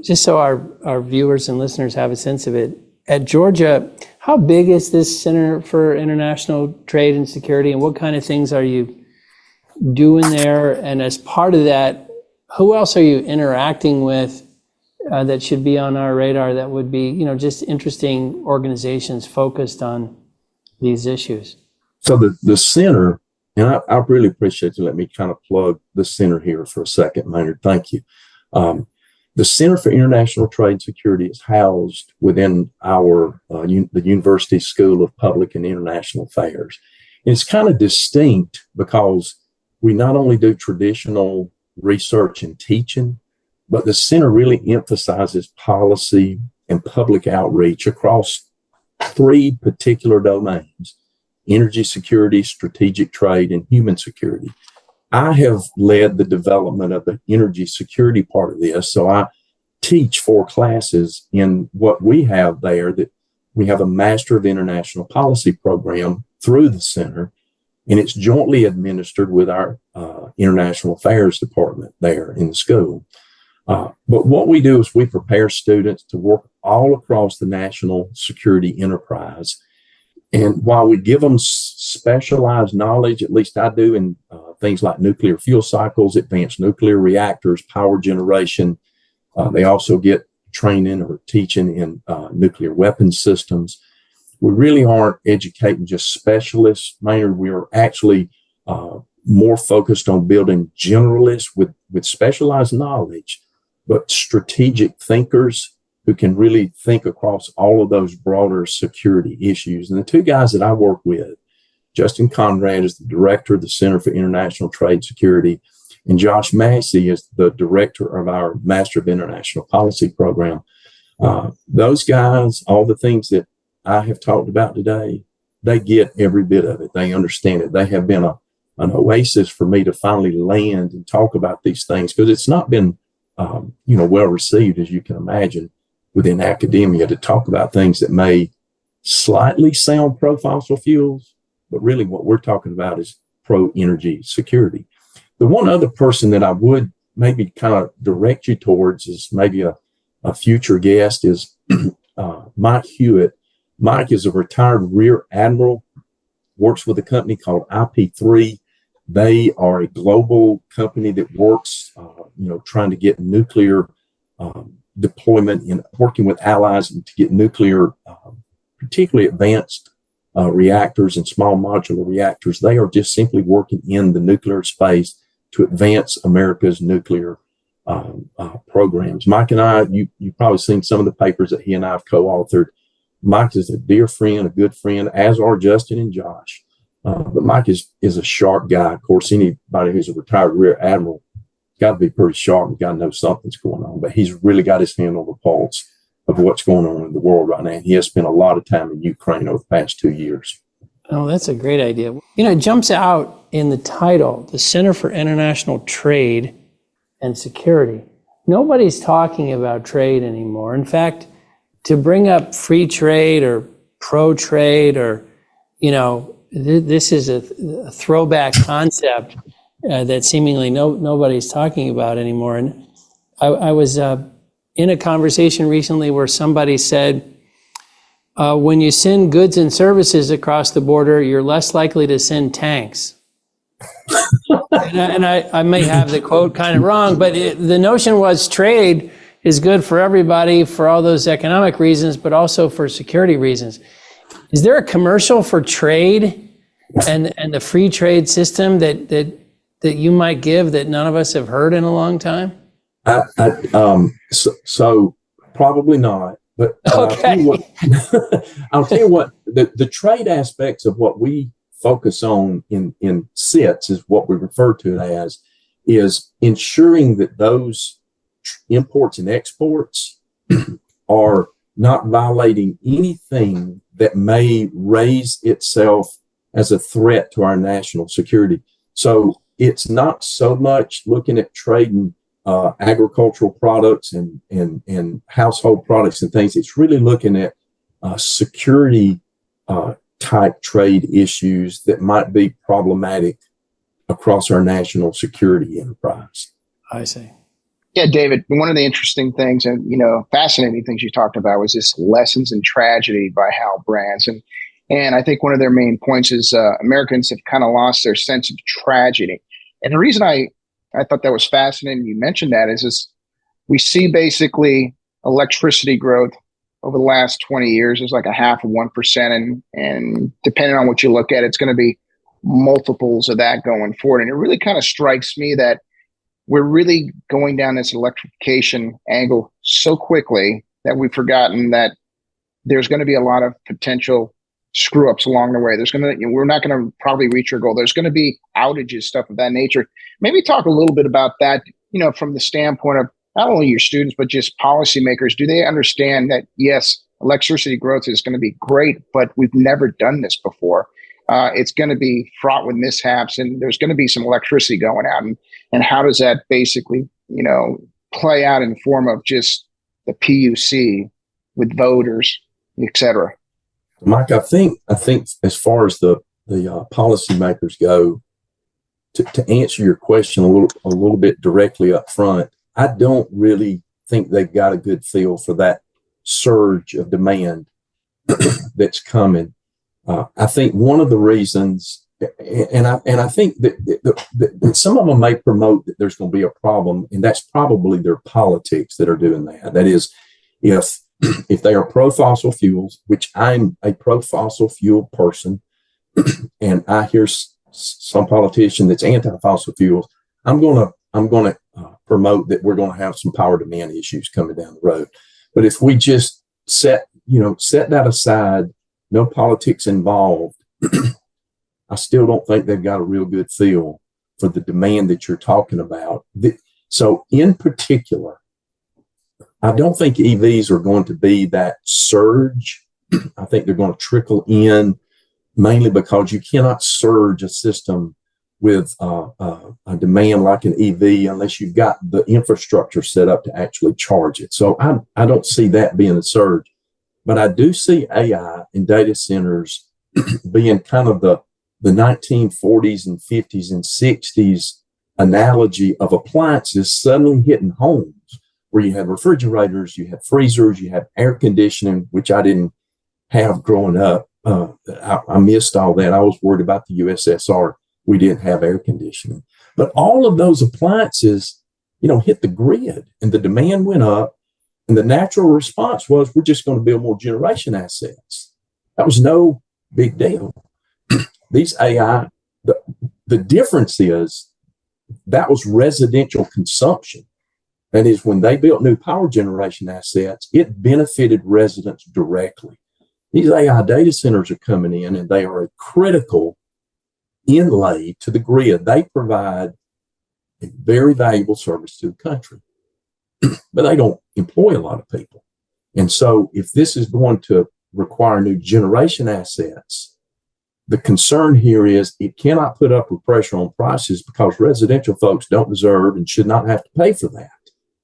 just so our viewers and listeners have a sense of it, at Georgia, how big is this Center for International Trade and Security, and what kind of things are you doing there? And as part of that, who else are you interacting with that should be on our radar that would be, just interesting organizations focused on these issues? So the center, and I really appreciate you letting me kind of plug the center here for a second, Maynard. Thank you. The Center for International Trade and Security is housed within our the University School of Public and International Affairs. And it's kind of distinct because we not only do traditional research and teaching, but the center really emphasizes policy and public outreach across 3 particular domains: energy security, strategic trade, and human security. I have led the development of the energy security part of this. So I teach 4 classes in what we have there, that we have a Master of International Policy program through the center, and it's jointly administered with our International Affairs department there in the school. But what we do is we prepare students to work all across the national security enterprise. And while we give them specialized knowledge, at least I do, in things like nuclear fuel cycles, advanced nuclear reactors, power generation, they also get training or teaching in nuclear weapons systems. We really aren't educating just specialists. Maynard, we are actually more focused on building generalists with specialized knowledge, but strategic thinkers who can really think across all of those broader security issues. And the 2 guys that I work with, Justin Conrad is the director of the Center for International Trade and Security, and Josh Massey is the director of our Master of International Policy program. Those guys, all the things that I have talked about today, they get every bit of it. They understand it. They have been an oasis for me to finally land and talk about these things, because it's not been well received, as you can imagine, within academia, to talk about things that may slightly sound pro-fossil fuels, but really what we're talking about is pro-energy security. The one other person that I would maybe kind of direct you towards is maybe a future guest is Mike Hewitt. Mike is a retired Rear Admiral, works with a company called IP3. They are a global company that works, trying to get nuclear deployment in working with allies to get nuclear, particularly advanced reactors and small modular reactors. They are just simply working in the nuclear space to advance America's nuclear programs. Mike and I, you've probably seen some of the papers that he and I have co-authored. Mike is a dear friend, a good friend, as are Justin and Josh. But Mike is a sharp guy. Of course, anybody who's a retired Rear Admiral got to be pretty sharp and got to know something's going on. But he's really got his hand on the pulse of what's going on in the world right now. He has spent a lot of time in Ukraine over the past 2 years. Oh, that's a great idea. It jumps out in the title, the Center for International Trade and Security. Nobody's talking about trade anymore. In fact, to bring up free trade or pro-trade or, this is a throwback concept that seemingly nobody's talking about anymore. And I was in a conversation recently where somebody said, when you send goods and services across the border, you're less likely to send tanks. and I may have the quote kind of wrong, but the notion was trade is good for everybody for all those economic reasons, but also for security reasons. Is there a commercial for trade and the free trade system that you might give that none of us have heard in a long time? So probably not. But okay. I'll tell you what, the trade aspects of what we focus on in CITS is what we refer to it as, is ensuring that those imports and exports are not violating anything that may raise itself as a threat to our national security. So it's not so much looking at trading agricultural products and household products and things. It's really looking at security type trade issues that might be problematic across our national security enterprise. I see. Yeah, David, one of the interesting things and, fascinating things you talked about was this lessons in tragedy by Hal Brands. And I think one of their main points is Americans have kind of lost their sense of tragedy. And the reason I thought that was fascinating, you mentioned that, is we see basically electricity growth over the last 20 years is like 0.5%. And depending on what you look at, it's going to be multiples of that going forward. And it really kind of strikes me that, we're really going down this electrification angle so quickly that we've forgotten that there's going to be a lot of potential screw ups along the way. We're not going to probably reach our goal. There's going to be outages, stuff of that nature. Maybe talk a little bit about that, from the standpoint of not only your students, but just policymakers. Do they understand that, yes, electricity growth is going to be great, but we've never done this before. It's going to be fraught with mishaps, and there's going to be some electricity going out. And how does that basically, play out in form of just the PUC with voters, et cetera? Mike, I think as far as the policymakers go, to answer your question a little bit directly up front, I don't really think they've got a good feel for that surge of demand that's coming. I think one of the reasons, and I think that some of them may promote that there's going to be a problem, and that's probably their politics that are doing that. That is, if they are pro-fossil fuels, which I'm a pro-fossil fuel person, and I hear some politician that's anti-fossil fuels, I'm going to promote that we're going to have some power demand issues coming down the road. But if we just set that aside, no politics involved, I still don't think they've got a real good feel for the demand that you're talking about. So in particular, I don't think EVs are going to be that surge. I think they're going to trickle in, mainly because you cannot surge a system with a demand like an EV unless you've got the infrastructure set up to actually charge it. So I don't see that being a surge. But I do see AI and data centers being kind of the 1940s and 50s and 60s analogy of appliances suddenly hitting homes, where you had refrigerators, you had freezers, you had air conditioning, which I didn't have growing up. I missed all that. I was worried about the USSR. We didn't have air conditioning. But all of those appliances, hit the grid, and the demand went up. And the natural response was, we're just going to build more generation assets. That was no big deal. These AI, the difference is that was residential consumption. That is, when they built new power generation assets, it benefited residents directly. These AI data centers are coming in, and they are a critical inlay to the grid. They provide a very valuable service to the country, but they don't employ a lot of people. And so if this is going to require new generation assets, the concern here is it cannot put upward pressure on prices, because residential folks don't deserve and should not have to pay for that.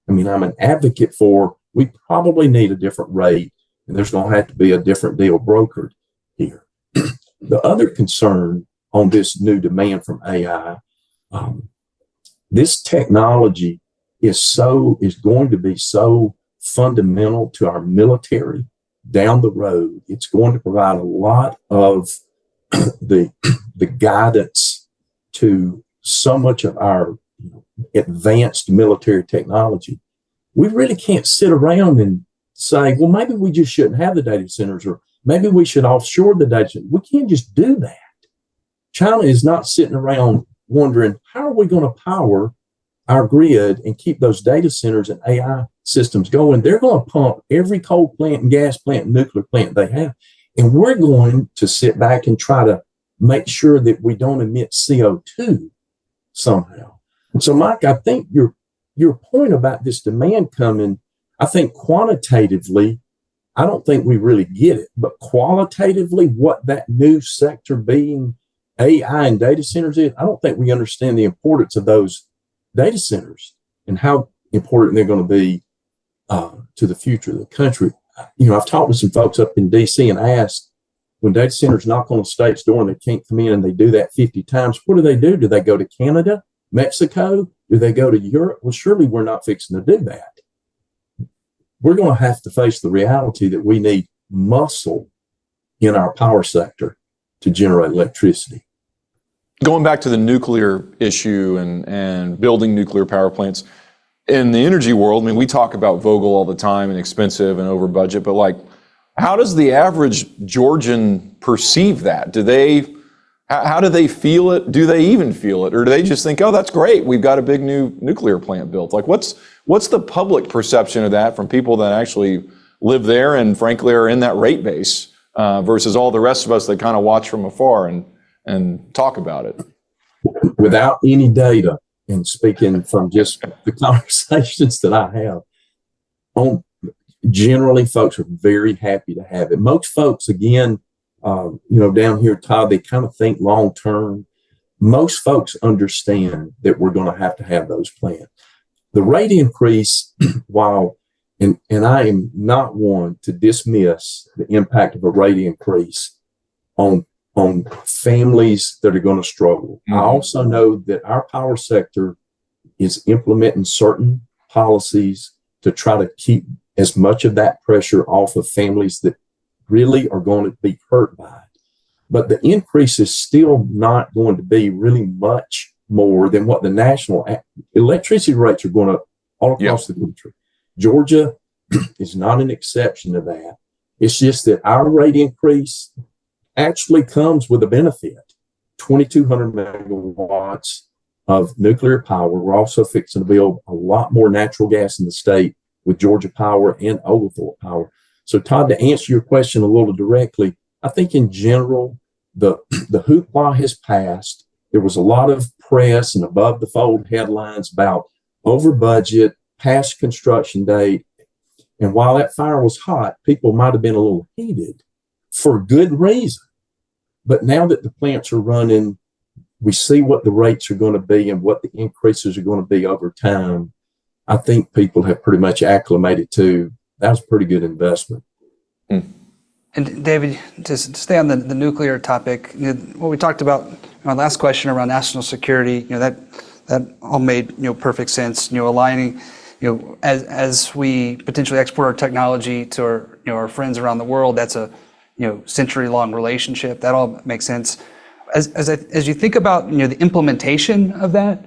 I mean, I'm an advocate for, we probably need a different rate, and there's going to have to be a different deal brokered here. The other concern on this new demand from AI, this technology is going to be so fundamental to our military down the road. It's going to provide a lot of the guidance to so much of our advanced military technology. We really can't sit around and say, well, maybe we just shouldn't have the data centers, or maybe we should offshore the data centers. We can't just do that. China is not sitting around wondering, how are we going to power our grid and keep those data centers and AI systems going? They're going to pump every coal plant and gas plant and nuclear plant they have. And we're going to sit back and try to make sure that we don't emit CO2 somehow. And so, Mike, I think your point about this demand coming, I think quantitatively, I don't think we really get it, but qualitatively, what that new sector being AI and data centers is, I don't think we understand the importance of those data centers and how important they're going to be to the future of the country. I've talked with some folks up in DC and asked, when data centers knock on a state's door and they can't come in, and they do that 50 times, what do? Do they go to Canada, Mexico? Do they go to Europe? Well, surely we're not fixing to do that. We're going to have to face the reality that we need muscle in our power sector to generate electricity. Going back to the nuclear issue and building nuclear power plants, in the energy world, I mean, we talk about Vogtle all the time and expensive and over budget, but how does the average Georgian perceive that? Do they How do they feel it? Do they even feel it? Or do they just think, oh, that's great, we've got a big new nuclear plant built? Like, what's the public perception of that from people that actually live there and frankly are in that rate base versus all the rest of us that kind of watch from afar and talk about it? Without any data, and speaking from just the conversations that I have, generally folks are very happy to have it. Most folks, again, down here, Todd, they kind of think long term. Most folks understand that we're going to have those plants. The rate increase, while, and I am not one to dismiss the impact of a rate increase on families that are going to struggle. I also know that our power sector is implementing certain policies to try to keep as much of that pressure off of families that really are going to be hurt by it. But the increase is still not going to be really much more than what the national electricity rates are going to all across the country. Georgia is not an exception to that. It's just that our rate increase actually comes with a benefit. 2,200 megawatts of nuclear power. We're also fixing to build a lot more natural gas in the state with Georgia Power and Oglethorpe Power. So, Todd, to answer your question a little directly, I think in general, the hoopla has passed. There was a lot of press and above the fold headlines about over budget, past construction date. And while that fire was hot, people might have been a little heated for good reason. But now that the plants are running, we see what the rates are going to be and what the increases are going to be over time. I think people have pretty much acclimated to that was a pretty good investment. And David, to stay on the nuclear topic, what we talked about in our last question around national security, that all made perfect sense. Aligning, as we potentially export our technology to our friends around the world, that's a century-long relationship. That all makes sense. As you think about the implementation of that,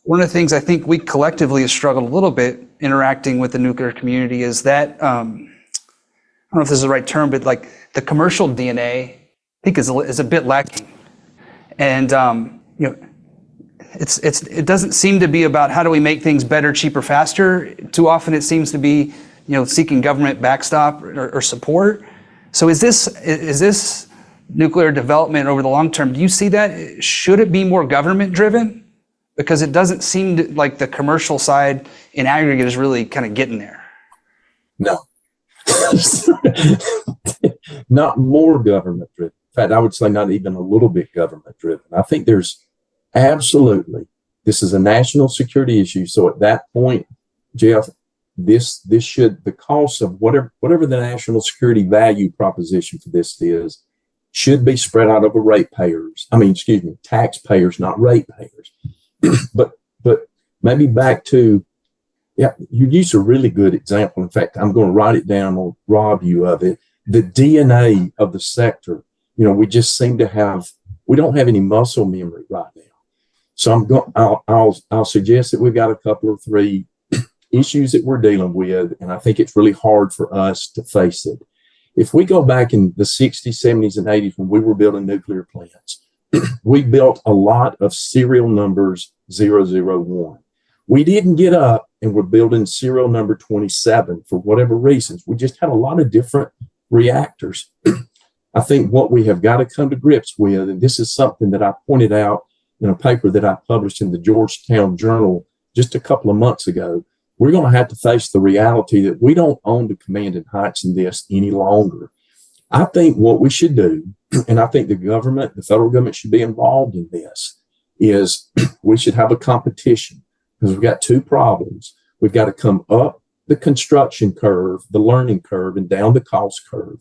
one of the things I think we collectively have struggled a little bit interacting with the nuclear community is that I don't know if this is the right term, but like the commercial DNA, I think is a bit lacking, and it doesn't seem to be about how do we make things better, cheaper, faster. Too often it seems to be seeking government backstop or support. So is this nuclear development over the long term? Do you see that? Should it be more government driven? Because it doesn't seem like the commercial side in aggregate is really kind of getting there. No. Not more government driven. In fact, I would say not even a little bit government driven. I think there's absolutely, this is a national security issue. So at that point, Jeff, this should, the cost of whatever the national security value proposition for this is, should be spread out over taxpayers, not ratepayers. But maybe back to, you used a really good example. In fact, I'm going to write it down or rob you of it. The DNA of the sector, we just seem to we don't have any muscle memory right now. So I'll suggest that we've got a couple or three issues that we're dealing with, and I think it's really hard for us to face it. If we go back in the 60s, 70s, and 80s when we were building nuclear plants, we built a lot of serial numbers 001. We didn't get up and we're building serial number 27 for whatever reasons. We just had a lot of different reactors. I think what we have got to come to grips with, and this is something that I pointed out in a paper that I published in the Georgetown Journal just a couple of months ago, we're going to have to face the reality that we don't own the commanding heights in this any longer. I think what we should do, and I think the federal government should be involved in this, is we should have a competition because we've got two problems. We've got to come up the construction curve, the learning curve, and down the cost curve.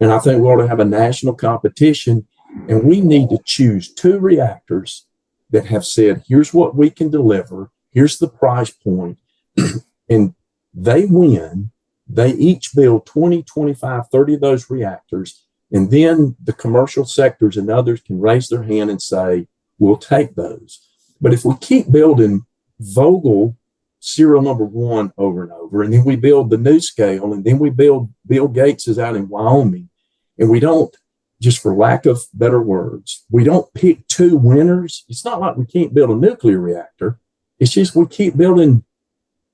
And I think we ought to have a national competition, and we need to choose two reactors that have said, here's what we can deliver, here's the price point, and they win. They each build 20, 25, 30 of those reactors, and then the commercial sectors and others can raise their hand and say, we'll take those. But if we keep building Vogtle serial number 1 over and over, and then we build the new scale, and then we build Bill Gates is out in Wyoming, and we don't just for lack of better words, we don't pick two winners. It's not like we can't build a nuclear reactor. It's just we keep building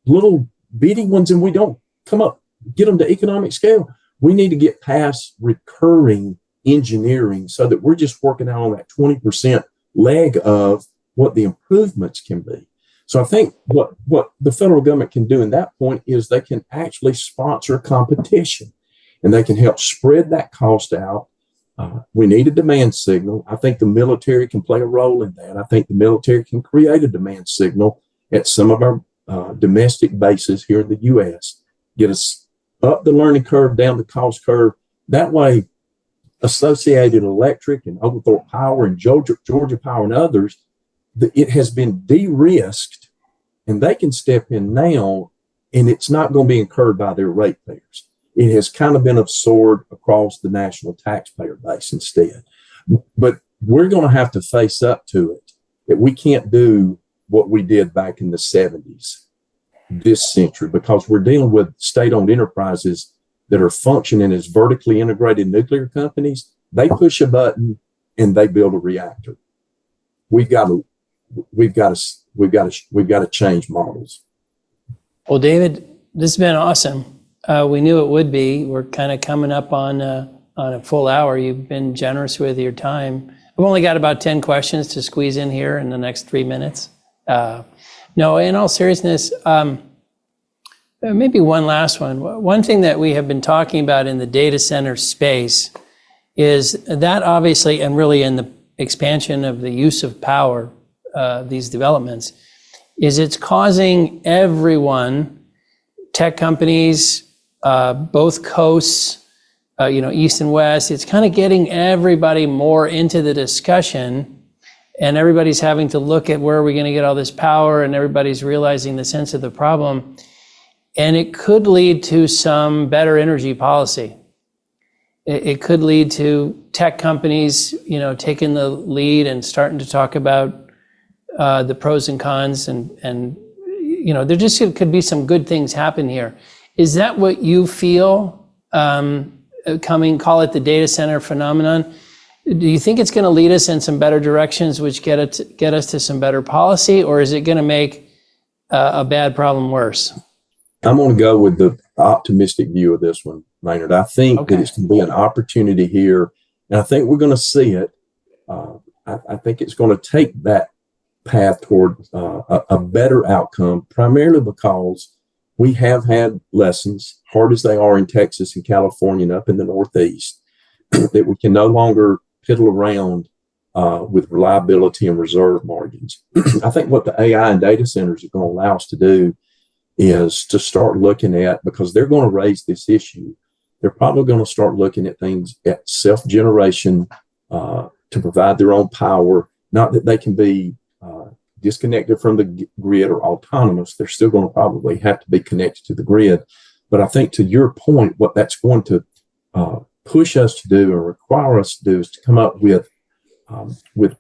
little bitty ones and we don't get them to economic scale. We need to get past recurring engineering so that we're just working out on that 20% leg of what the improvements can be. So I think what the federal government can do in that point is they can actually sponsor competition and they can help spread that cost out. We need a demand signal. I think the military can play a role in that. I think the military can create a demand signal at some of our domestic bases here in the U.S., get us up the learning curve, down the cost curve. That way, Associated Electric and Oglethorpe Power and Georgia Power and others, it has been de-risked and they can step in now and it's not going to be incurred by their ratepayers. It has kind of been absorbed across the national taxpayer base instead. But we're going to have to face up to it, that we can't do what we did back in the 70s this century, because we're dealing with state-owned enterprises that are functioning as vertically integrated nuclear companies. They push a button and they build a reactor. We've got to change models. Well, David, this has been awesome. We knew it would be. We're kind of coming up on a full hour. You've been generous with your time. I've only got about 10 questions to squeeze in here in the next 3 minutes. No, in all seriousness, maybe one last one. One thing that we have been talking about in the data center space is that obviously, and really in the expansion of the use of power, these developments, is it's causing everyone, tech companies, both coasts, east and west, it's kind of getting everybody more into the discussion, and everybody's having to look at where are we going to get all this power, and everybody's realizing the sense of the problem. And it could lead to some better energy policy. It could lead to tech companies, taking the lead and starting to talk about the pros and cons, and there just could be some good things happen here. Is that what you feel call it the data center phenomenon? Do you think it's going to lead us in some better directions, which get us to some better policy, or is it going to make a bad problem worse? I'm going to go with the optimistic view of this one, Maynard. I think that it's going to be an opportunity here, and I think we're going to see it. I think it's going to take that path toward a better outcome, primarily because we have had lessons, hard as they are in Texas and California and up in the Northeast, that we can no longer fiddle around with reliability and reserve margins. I think what the AI and data centers are going to allow us to do is to start looking at, because they're going to raise this issue, they're probably going to start looking at things at self-generation to provide their own power. Not that they can be disconnected from the grid or autonomous. They're still going to probably have to be connected to the grid. But I think to your point, what that's going to push us to do or require us to do is to come up with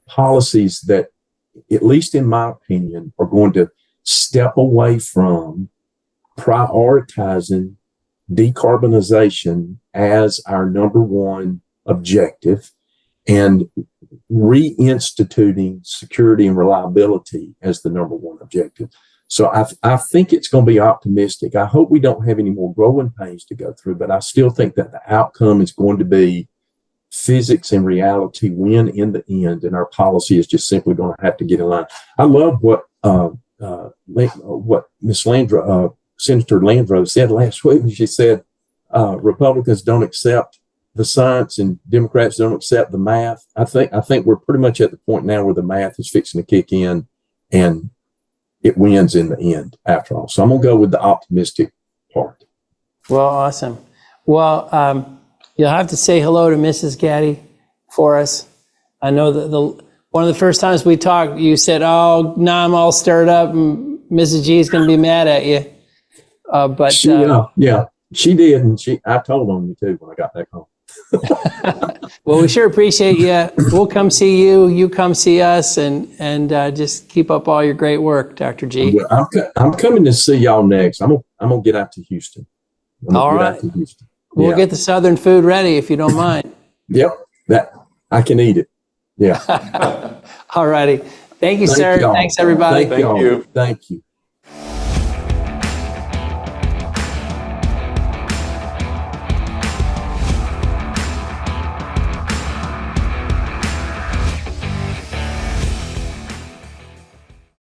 policies that, at least in my opinion, are going to step away from prioritizing decarbonization as our number one objective and reinstituting security and reliability as the number one objective. So I think it's going to be optimistic. I hope we don't have any more growing pains to go through, but I still think that the outcome is going to be physics and reality win in the end, and our policy is just simply going to have to get in line. I love what Miss Landro, Senator Landro said last week when she said Republicans don't accept the science and Democrats don't accept the math. I think we're pretty much at the point now where the math is fixing to kick in and it wins in the end after all. So I'm going to go with the optimistic part. Well, awesome. Well, you'll have to say hello to Mrs. Gattie for us. I know that one of the first times we talked, you said, "Oh, now I'm all stirred up, and Mrs. G is going to be mad at you." But she did, and I told on you too when I got back home. Well, we sure appreciate you. We'll come see you. You come see us, and just keep up all your great work, Dr. G. I'm coming to see y'all next. I'm gonna get out to Houston. All right. We'll get the Southern food ready if you don't mind. Yep. that I can eat it. Yeah. All righty. Thank you, Thank sir. y'all. Thanks, everybody. Thank y'all. you. Thank you.